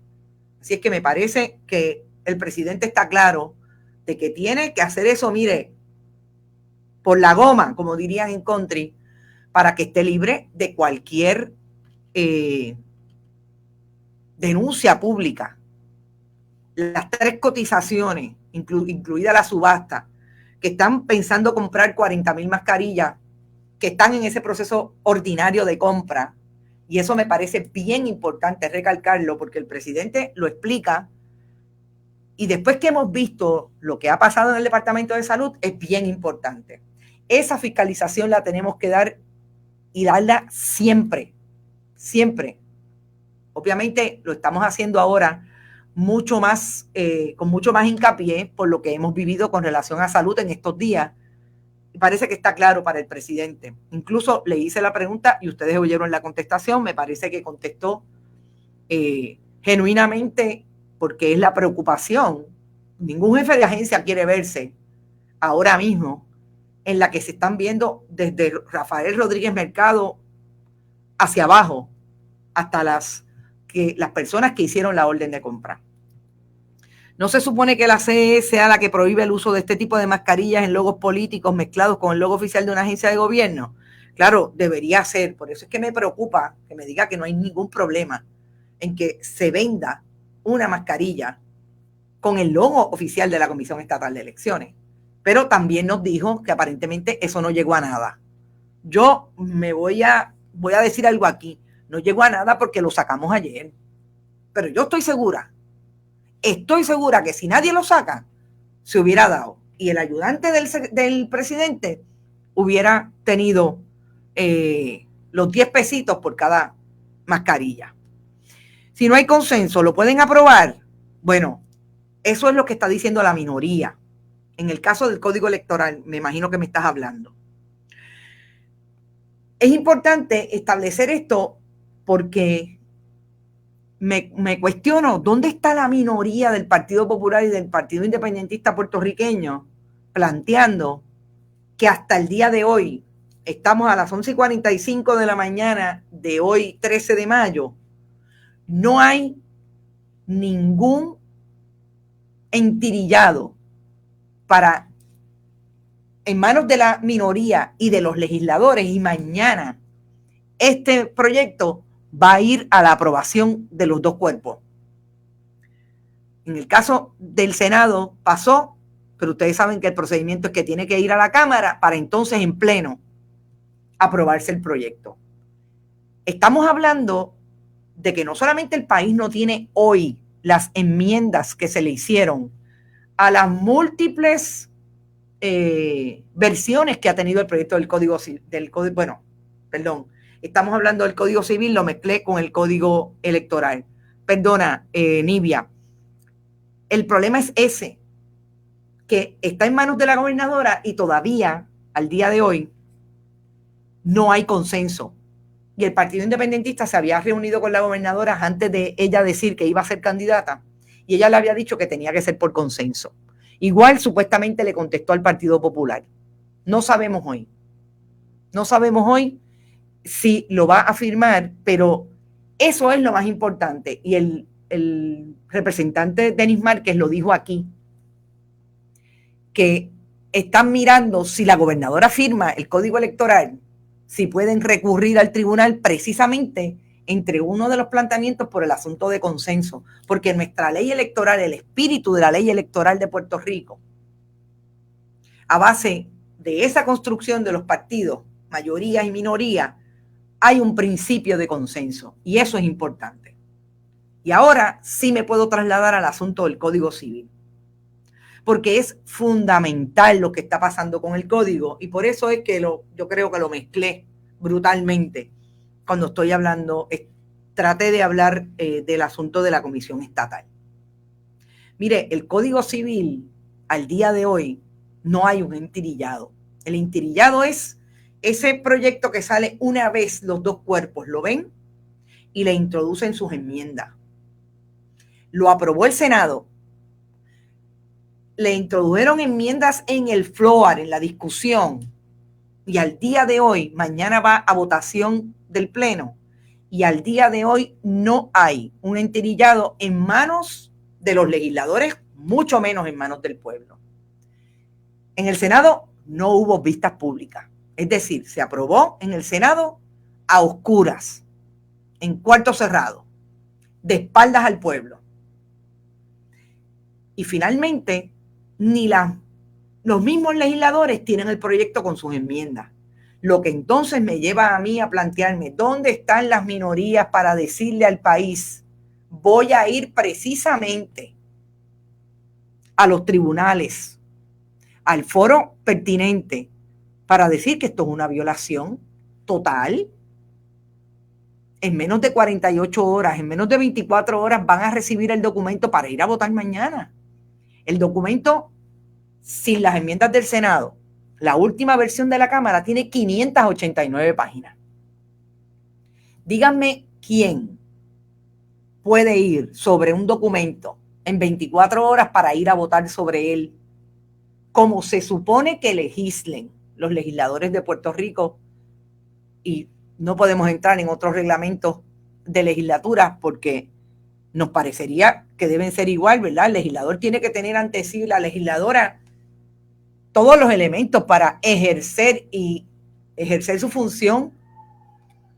Así es que me parece que el presidente está claro de que tiene que hacer eso, mire, por la goma, como dirían en country, para que esté libre de cualquier denuncia pública. Las 3 cotizaciones, incluida la subasta, que están pensando comprar 40,000 mascarillas, que están en ese proceso ordinario de compra, y eso me parece bien importante recalcarlo, porque el presidente lo explica, y después que hemos visto lo que ha pasado en el Departamento de Salud, es bien importante. Esa fiscalización la tenemos que dar y darla siempre, siempre. Obviamente lo estamos haciendo ahora mucho más, con mucho más hincapié por lo que hemos vivido con relación a salud en estos días. Y parece que está claro para el presidente. Incluso le hice la pregunta y ustedes oyeron la contestación. Me parece que contestó genuinamente, porque es la preocupación. Ningún jefe de agencia quiere verse ahora mismo en la que se están viendo desde Rafael Rodríguez Mercado hacia abajo hasta las personas que hicieron la orden de compra. ¿No se supone que la CE sea la que prohíbe el uso de este tipo de mascarillas en logos políticos mezclados con el logo oficial de una agencia de gobierno? Claro, debería ser. Por eso es que me preocupa que me diga que no hay ningún problema en que se venda una mascarilla con el logo oficial de la Comisión Estatal de Elecciones. Pero también nos dijo que aparentemente eso no llegó a nada. Yo voy a decir algo aquí. No llegó a nada porque lo sacamos ayer. Pero yo estoy segura que si nadie lo saca, se hubiera dado. Y el ayudante del presidente hubiera tenido los 10 pesitos por cada mascarilla. Si no hay consenso, ¿lo pueden aprobar? Bueno, eso es lo que está diciendo la minoría. En el caso del Código Electoral, me imagino que me estás hablando. Es importante establecer esto porque me cuestiono dónde está la minoría del Partido Popular y del Partido Independentista puertorriqueño planteando que hasta el día de hoy, estamos a las 11:45 de la mañana de hoy, 13 de mayo, no hay ningún entirillado para en manos de la minoría y de los legisladores, y mañana este proyecto va a ir a la aprobación de los 2 cuerpos. En el caso del Senado pasó, pero ustedes saben que el procedimiento es que tiene que ir a la Cámara para entonces en pleno aprobarse el proyecto. Estamos hablando de que no solamente el país no tiene hoy las enmiendas que se le hicieron a las múltiples versiones que ha tenido el proyecto del Código Civil, estamos hablando del Código Civil, lo mezclé con el Código Electoral. Perdona, Nibia. El problema es ese, que está en manos de la gobernadora y todavía, al día de hoy, no hay consenso. Y el Partido Independentista se había reunido con la gobernadora antes de ella decir que iba a ser candidata y ella le había dicho que tenía que ser por consenso. Igual supuestamente le contestó al Partido Popular. No sabemos hoy. No sabemos hoy si lo va a firmar, pero eso es lo más importante. Y el representante Denis Márquez lo dijo aquí, que están mirando si la gobernadora firma el Código Electoral, si pueden recurrir al tribunal precisamente entre uno de los planteamientos por el asunto de consenso, porque nuestra ley electoral, el espíritu de la ley electoral de Puerto Rico, a base de esa construcción de los partidos, mayoría y minoría, hay un principio de consenso y eso es importante. Y ahora sí me puedo trasladar al asunto del Código Civil. porque es fundamental lo que está pasando con el código, y por eso es que yo creo que lo mezclé brutalmente cuando estoy hablando, traté de hablar del asunto de la Comisión Estatal. Mire, el Código Civil, al día de hoy, no hay un entirillado. El entirillado es ese proyecto que sale una vez los dos cuerpos, lo ven y le introducen sus enmiendas. Lo aprobó el Senado. Le introdujeron enmiendas en el floor, en la discusión, y al día de hoy, mañana va a votación del Pleno, y al día de hoy no hay un entirillado en manos de los legisladores, mucho menos en manos del pueblo. En el Senado no hubo vistas públicas, es decir, se aprobó en el Senado a oscuras, en cuarto cerrado, de espaldas al pueblo. Y finalmente, ni los mismos legisladores tienen el proyecto con sus enmiendas. Lo que entonces me lleva a mí a plantearme, ¿dónde están las minorías para decirle al país, voy a ir precisamente a los tribunales, al foro pertinente, para decir que esto es una violación total? En menos de 48 horas, en menos de 24 horas van a recibir el documento para ir a votar mañana. El documento, sin las enmiendas del Senado, la última versión de la Cámara, tiene 589 páginas. Díganme quién puede ir sobre un documento en 24 horas para ir a votar sobre él, como se supone que legislen los legisladores de Puerto Rico, y no podemos entrar en otros reglamentos de legislatura porque nos parecería que deben ser igual, ¿verdad? El legislador tiene que tener ante sí, la legisladora, todos los elementos para ejercer su función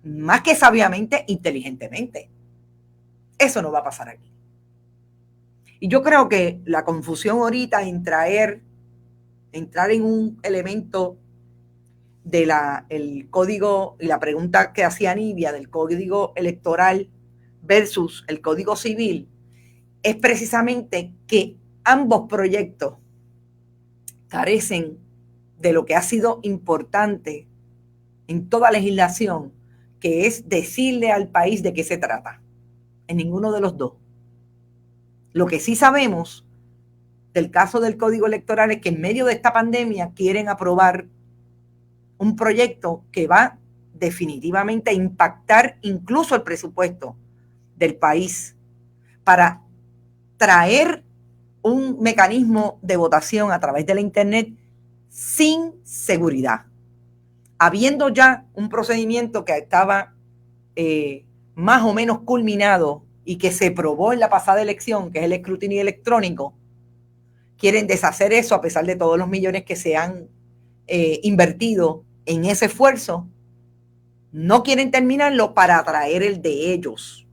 más que sabiamente, inteligentemente. Eso no va a pasar aquí. Y yo creo que la confusión ahorita en entrar en un elemento el código y la pregunta que hacía Nidia del código electoral versus el código civil, es precisamente que ambos proyectos carecen de lo que ha sido importante en toda legislación, que es decirle al país de qué se trata. En ninguno de los dos. Lo que sí sabemos del caso del código electoral es que en medio de esta pandemia quieren aprobar un proyecto que va definitivamente a impactar incluso el presupuesto del país para traer un mecanismo de votación a través de la internet sin seguridad, habiendo ya un procedimiento que estaba más o menos culminado y que se probó en la pasada elección, que es el escrutinio electrónico. Quieren deshacer eso a pesar de todos los millones que se han invertido en ese esfuerzo. No quieren terminarlo para atraer el de ellos.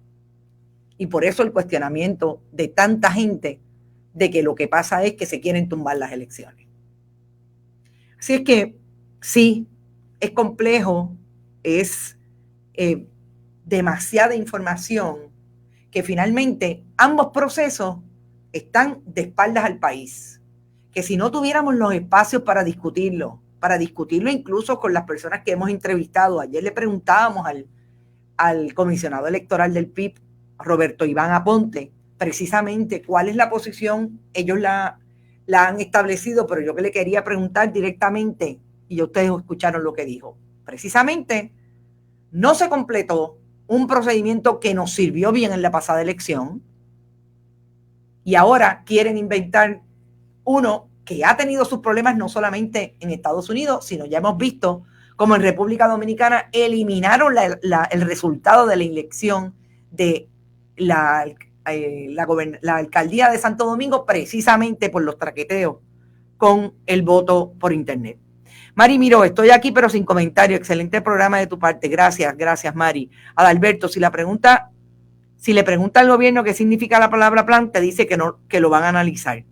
Y por eso el cuestionamiento de tanta gente de que lo que pasa es que se quieren tumbar las elecciones. Así es que sí, es complejo, es demasiada información, que finalmente ambos procesos están de espaldas al país. Que si no tuviéramos los espacios para discutirlo incluso con las personas que hemos entrevistado. Ayer le preguntábamos al comisionado electoral del PIB, Roberto Iván Aponte, precisamente cuál es la posición. Ellos la han establecido, pero yo que le quería preguntar directamente, y ustedes escucharon lo que dijo. Precisamente no se completó un procedimiento que nos sirvió bien en la pasada elección, y ahora quieren inventar uno que ha tenido sus problemas no solamente en Estados Unidos, sino ya hemos visto como en República Dominicana eliminaron el resultado de la elección de la alcaldía de Santo Domingo precisamente por los traqueteos con el voto por internet. Mari Miró, estoy aquí pero sin comentario. Excelente programa de tu parte. Gracias, Mari. Adalberto, si le pregunta al gobierno qué significa la palabra plan, te dice que lo van a analizar.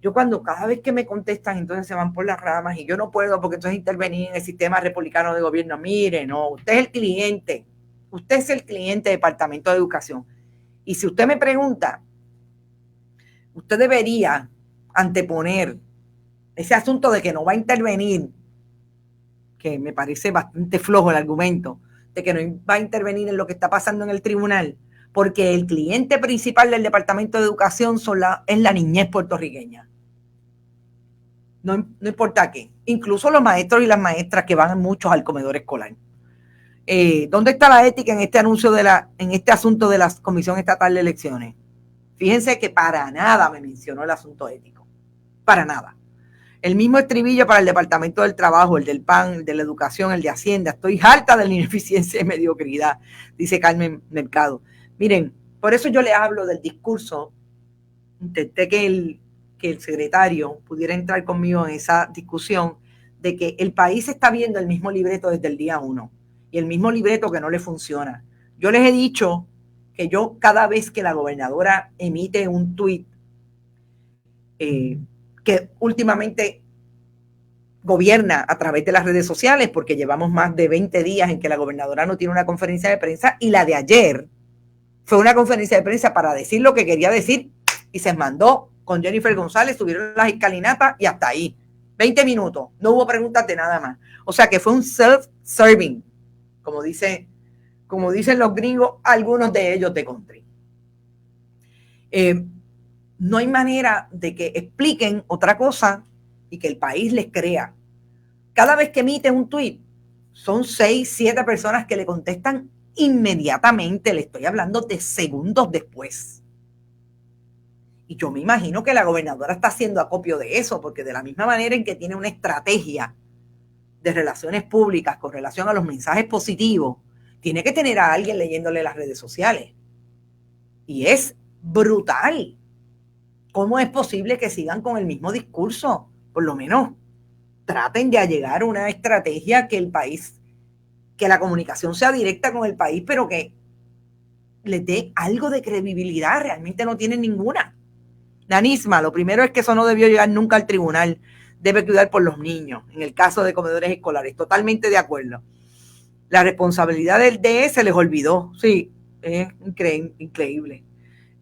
Yo cada vez que me contestan, entonces se van por las ramas y yo no puedo porque entonces intervenir en el sistema republicano de gobierno. Mire, no, usted es el cliente del Departamento de Educación. Y si usted me pregunta, usted debería anteponer ese asunto de que no va a intervenir, que me parece bastante flojo el argumento, de que no va a intervenir en lo que está pasando en el tribunal, porque el cliente principal del Departamento de Educación es la niñez puertorriqueña. No importa qué. Incluso los maestros y las maestras que van muchos al comedor escolar. ¿Dónde está la ética en este anuncio en este asunto de la Comisión Estatal de Elecciones? Fíjense que para nada me mencionó el asunto ético. Para nada. El mismo estribillo para el Departamento del Trabajo, el del PAN, el de la Educación, el de Hacienda. Estoy harta de la ineficiencia y mediocridad, dice Carmen Mercado. Miren, por eso yo le hablo del discurso. Intenté que el secretario pudiera entrar conmigo en esa discusión de que el país está viendo el mismo libreto desde el día 1 y el mismo libreto que no le funciona. Yo les he dicho que yo cada vez que la gobernadora emite un tuit que últimamente gobierna a través de las redes sociales, porque llevamos más de 20 días en que la gobernadora no tiene una conferencia de prensa, y la de ayer fue una conferencia de prensa para decir lo que quería decir y se mandó con Jennifer González, subieron las escalinatas y hasta ahí. 20 minutos, no hubo preguntas de nada más. O sea que fue un self-serving, como dicen los gringos, algunos de ellos de country. No hay manera de que expliquen otra cosa y que el país les crea. Cada vez que emite un tuit, son 6, 7 personas que le contestan inmediatamente. Le estoy hablando de segundos después. Y yo me imagino que la gobernadora está haciendo acopio de eso, porque de la misma manera en que tiene una estrategia de relaciones públicas con relación a los mensajes positivos, tiene que tener a alguien leyéndole las redes sociales. Y es brutal. ¿Cómo es posible que sigan con el mismo discurso? Por lo menos traten de allegar una estrategia que la comunicación sea directa con el país, pero que les dé algo de credibilidad. Realmente no tienen ninguna. Nanisma, lo primero es que eso no debió llegar nunca al tribunal. Debe cuidar por los niños, en el caso de comedores escolares. Totalmente de acuerdo. La responsabilidad del DE se les olvidó. Sí, es increíble.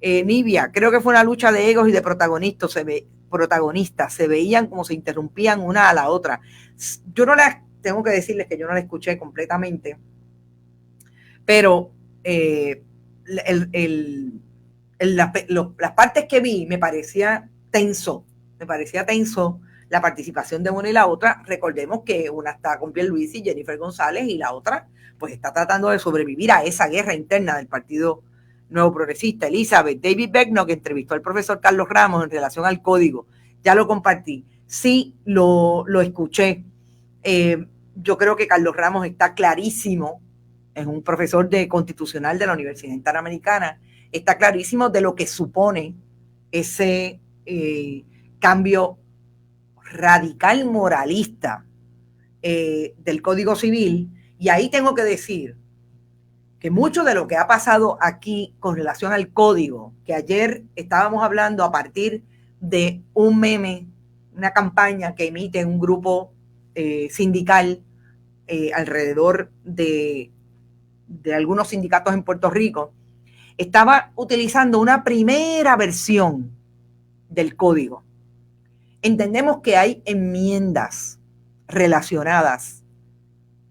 Nivia, creo que fue una lucha de egos y de protagonistas. Se veían como se interrumpían una a la otra. Yo tengo que decirles que yo no la escuché completamente, pero las partes que vi me parecía tenso la participación de una y la otra. Recordemos que una está con Pierluisi y Jennifer González y la otra pues está tratando de sobrevivir a esa guerra interna del Partido Nuevo Progresista. Elizabeth, David Beckno, que entrevistó al profesor Carlos Ramos en relación al código, ya lo compartí. Sí, lo escuché. Yo creo que Carlos Ramos está clarísimo, es un profesor de constitucional de la Universidad Interamericana, está clarísimo de lo que supone ese cambio radical moralista del Código Civil. Y ahí tengo que decir que mucho de lo que ha pasado aquí con relación al código, que ayer estábamos hablando a partir de un meme, una campaña que emite un grupo sindical alrededor de algunos sindicatos en Puerto Rico, estaba utilizando una primera versión del código. Entendemos que hay enmiendas relacionadas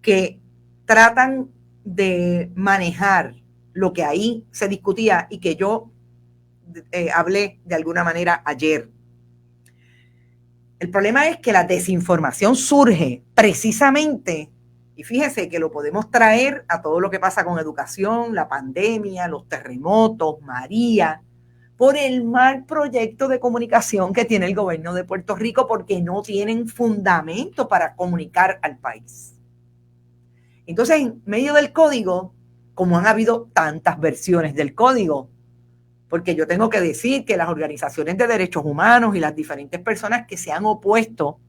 que tratan de manejar lo que ahí se discutía y que yo hablé de alguna manera ayer. El problema es que la desinformación surge precisamente, y fíjese que lo podemos traer a todo lo que pasa con educación, la pandemia, los terremotos, María, por el mal proyecto de comunicación que tiene el gobierno de Puerto Rico, porque no tienen fundamento para comunicar al país. Entonces, en medio del código, como han habido tantas versiones del código, porque yo tengo que decir que las organizaciones de derechos humanos y las diferentes personas que se han opuesto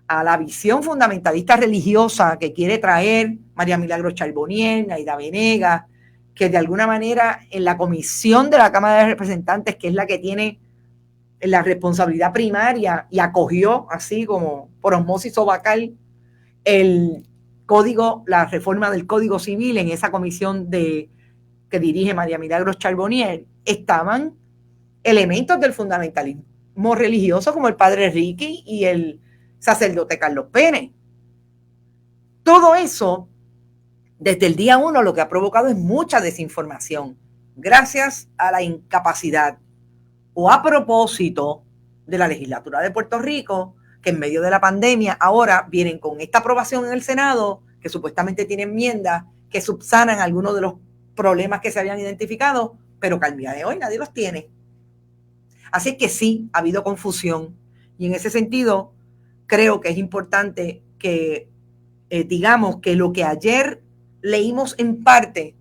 a la visión fundamentalista religiosa que quiere traer María Milagros Charbonnier, Naida Venegas, que de alguna manera en la comisión de la Cámara de Representantes, que es la que tiene la responsabilidad primaria y acogió así como por osmosis ovacal la reforma del Código Civil en esa comisión que dirige María Milagros Charbonnier, estaban elementos del fundamentalismo religiosos como el padre Ricky y el sacerdote Carlos Pérez. Todo eso, desde el día 1, lo que ha provocado es mucha desinformación, gracias a la incapacidad o a propósito de la legislatura de Puerto Rico, que en medio de la pandemia ahora vienen con esta aprobación en el Senado, que supuestamente tiene enmiendas que subsanan algunos de los problemas que se habían identificado, pero que al día de hoy nadie los tiene. Así que sí, ha habido confusión, y en ese sentido creo que es importante que digamos que lo que ayer leímos en parte,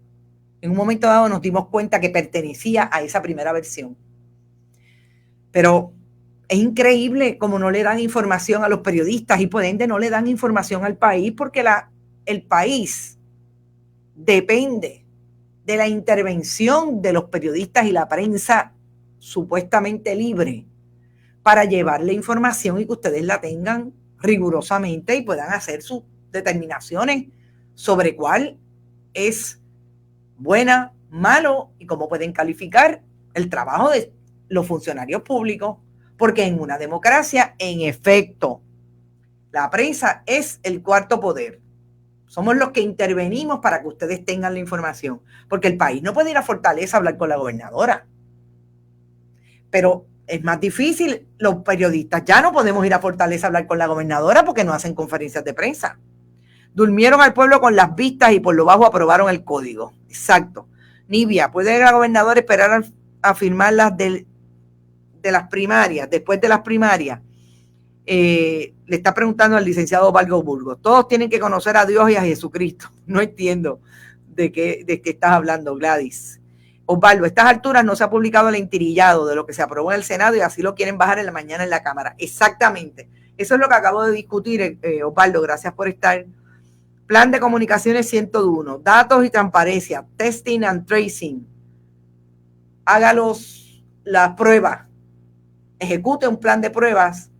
en un momento dado nos dimos cuenta que pertenecía a esa primera versión. Pero es increíble cómo no le dan información a los periodistas y por ende no le dan información al país, porque el país depende de la intervención de los periodistas y la prensa supuestamente libre para llevarle información y que ustedes la tengan rigurosamente y puedan hacer sus determinaciones sobre cuál es buena, malo y cómo pueden calificar el trabajo de los funcionarios públicos, porque en una democracia, en efecto, la prensa es el cuarto poder. Somos los que intervenimos para que ustedes tengan la información, porque el país no puede ir a Fortaleza a hablar con la gobernadora. Pero es más difícil, los periodistas ya no podemos ir a Fortaleza a hablar con la gobernadora porque no hacen conferencias de prensa. Durmieron al pueblo con las vistas y por lo bajo aprobaron el código. Exacto. Nibia, ¿puede la gobernadora esperar a firmar las de las primarias, después de las primarias? Le está preguntando al licenciado Vargas Burgos. Todos tienen que conocer a Dios y a Jesucristo. No entiendo de qué estás hablando, Gladys. Osvaldo, a estas alturas no se ha publicado el entirillado de lo que se aprobó en el Senado y así lo quieren bajar en la mañana en la Cámara. Exactamente. Eso es lo que acabo de discutir, Osvaldo. Gracias por estar. Plan de comunicaciones 101. Datos y transparencia. Testing and tracing. Haga las pruebas. Ejecute un plan de pruebas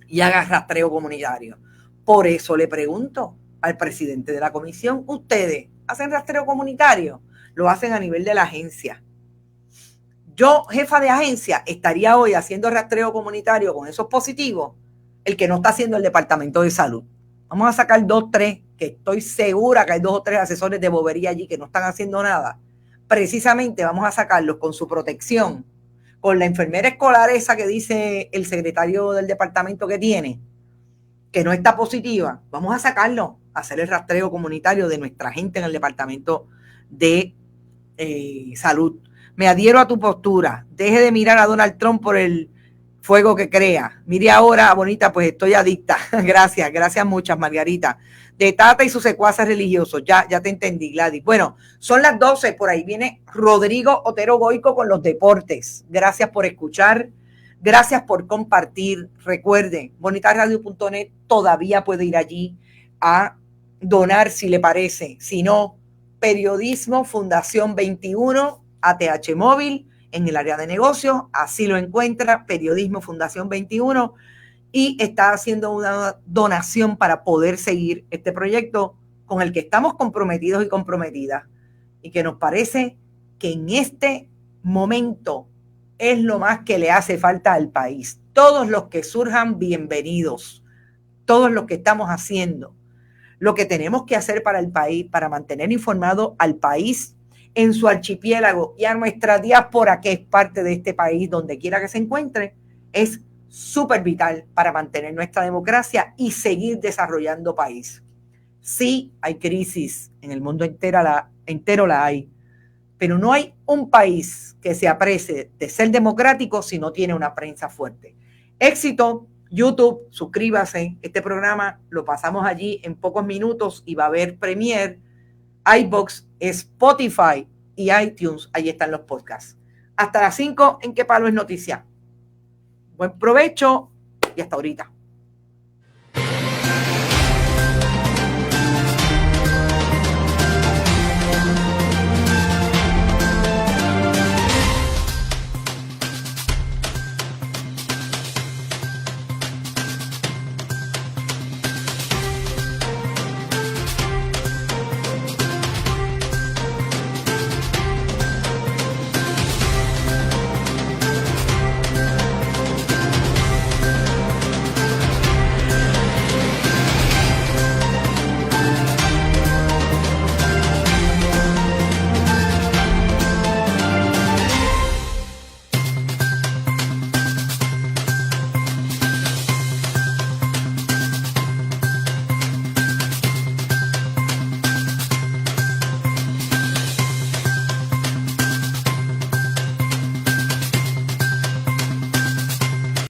y haga rastreo comunitario. Por eso le pregunto al presidente de la comisión, ¿ustedes hacen rastreo comunitario? Lo hacen a nivel de la agencia. Yo, jefa de agencia, estaría hoy haciendo rastreo comunitario con esos positivos, el que no está haciendo el Departamento de Salud. Vamos a sacar 2, 3, que estoy segura que hay 2 o 3 asesores de bobería allí que no están haciendo nada. Precisamente vamos a sacarlos con su protección, con la enfermera escolar esa que dice el secretario del departamento que tiene, que no está positiva. Vamos a sacarlo, a hacer el rastreo comunitario de nuestra gente en el Departamento de Salud. Me adhiero a tu postura. Deje de mirar a Donald Trump por el fuego que crea. Mire ahora, bonita, pues estoy adicta. Gracias muchas, Margarita. De Tata y sus secuaces religiosos. Ya te entendí, Gladys. Bueno, son las 12. Por ahí viene Rodrigo Otero Goico con los deportes. Gracias por escuchar. Gracias por compartir. Recuerde, bonitasradio.net todavía puede ir allí a donar si le parece. Si no, Periodismo Fundación 21, ATH Móvil, en el área de negocios, así lo encuentra, Periodismo Fundación 21, y está haciendo una donación para poder seguir este proyecto con el que estamos comprometidos y comprometidas, y que nos parece que en este momento es lo más que le hace falta al país. Todos los que surjan, bienvenidos. Todos los que estamos haciendo lo que tenemos que hacer para el país, para mantener informado al país en su archipiélago y a nuestra diáspora, que es parte de este país, donde quiera que se encuentre, es súper vital para mantener nuestra democracia y seguir desarrollando país. Sí, hay crisis, en el mundo entero la hay, pero no hay un país que se aprecie de ser democrático si no tiene una prensa fuerte. Éxito. YouTube, suscríbase. Este programa lo pasamos allí en pocos minutos y va a haber Premiere, iVoox, Spotify y iTunes. Ahí están los podcasts. Hasta las 5 en ¿Qué Palo es Noticia? Buen provecho y hasta ahorita.